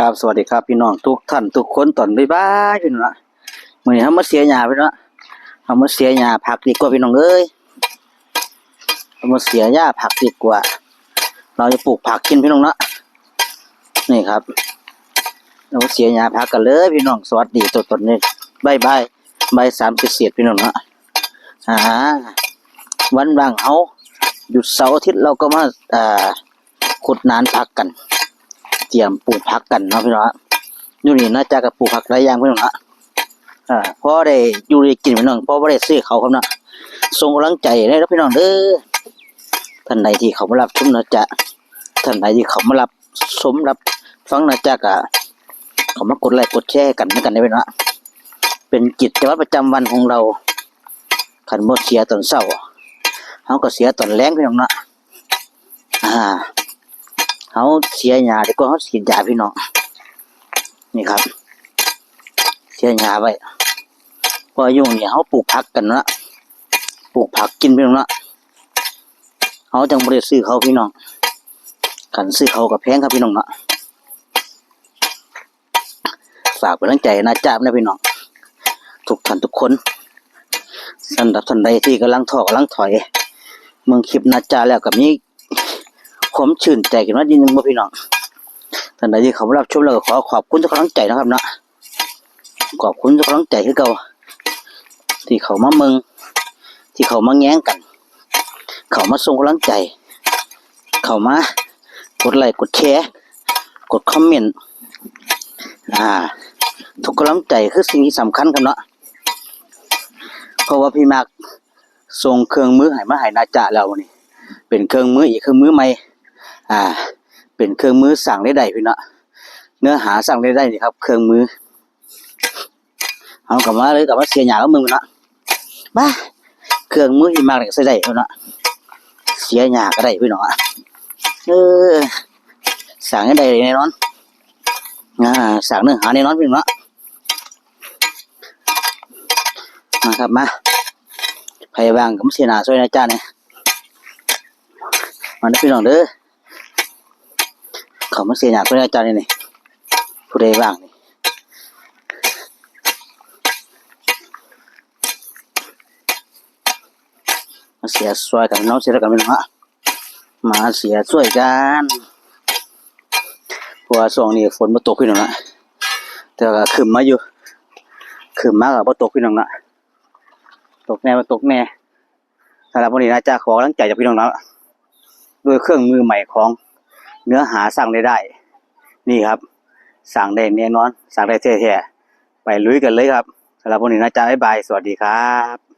ครับสวัสดีครับพี่น้องทุกท่านทุกคนตอนบ๊ายพี่น้องนะมื้อนี้เฮามาเสียหญ้าพี่น้องเฮามาเสียหญ้าผักดีกว่าพี่น้องเอ้ยเฮามาเสียหญ้าผักดีกว่าเราจะปลูกผักกินพี่น้องเนาะนี่ครับเราเสียหญ้าผักกันเลยพี่น้องสวัสดีตอนนี้บ๊ายบ่าย3เศษพี่น้องเนาะวันว่างเฮาหยุดเสาร์อาทิตย์เราก็มาขุดนานผักกันเตรียมปลูกผักกันเนาะพี่น้องอยู่นี่น่าจะกับปลูกผักหลายอย่างพี่น้องพอได้อยู่ได้กินพี่น้องพอบ่ได้ซื้อเขาครับนะส่งกำลังใจให้พี่น้องเด้อท่านใดที่เขามารับชมนะจ๊ะท่านใดที่เขามารับชมรับฟังนะจ๊ะก็เขามากดไลค์กดแชร์กันได้พี่น้องเป็นกิจวัตรประจำวันของเราคันบ่เสียตอนเช้าเฮาก็เสียตอนแลงพี่น้องเนาะเฮาเสียหญ้าดีกว่าเฮาฉีดยาพี่น้องนี่ครับเสียหญ้าไว้พออยู่นี่เฮาปลูกผักกันเนาะปลูกผักกินพี่น้องเนาะเฮาจังบ่ได้ซื้อเขาพี่น้องคันซื้อเขาก็แพงครับพี่น้องเนาะฝากเป็นกำลังใจนะจ๊ะนะพี่น้องทุกท่านทุกคนสำหรับท่านใดที่กำลังท้อกำลังถอยเมืองคลิปนะจ๊ะแล้วก็มีความชื่นใจกันว่าดีนึงบ่พี่น้องท่านใดที่เขามารับชมแล้วก็ขอขอบคุณทุกกำลังใจนะครับนะขอบคุณทุกกำลังใจคือเก่าที่เขามาเมืองที่เขามาแง้งกันเขามาส่งกำลังใจเขามากดไลค์กดแชร์กดคอมเมนต์ทุกกำลังใจคือสิ่งที่สำคัญครับเนาะเพราะว่าพี่มากส่งเครื่องมือให้มาให้นาจาแล้ววันนี้เป็นเครื่องมืออีกเครื่องมือใหม่เป็นเครื่องมือสั่งได้พี่เนาะเนื้อหาสั่งได้นี่ครับเครื่องมือเอากลับมาเลยกลับมาเสียหญ้ากับมึงเนาะบ้าเครื่องมือที่มากเลยใส่ได้เนาะเสียหญ้าก็ได้พี่น้องสั่งได้แน่นอนสั่งเนื้อหาแน่นอนพี่น้องเนาะมาครับมาไผว่างก็มาเสียหญ้าช่วยนะจ้าเนี่ยมาพี่น้องเด้อเขามาเสียหญ้าช่วยนะจ้านี่ผู้ใดว่างนี่มาเสียช่วยกันน้องเสียกันพี่น้องมาเสียช่วยกันเพราะว่าช่วงนี้ฝนมาตกพี่น้องนะแต่ก็ขึ้นมาอยู่ขึ้นมากับตกพี่น้องนะตกแน่มาตกแน่สำหรับวันนี้นะจ๊ะขอกำลังใจจากพี่น้องนะด้วยเครื่องมือใหม่ของเนื้อหาสั่งได้นี่ครับสั่งได้แน่นอนสั่งได้แท้ๆไปลุยกันเลยครับสำหรับวันนี้นะจ๊ะบ๊ายบายสวัสดีครับ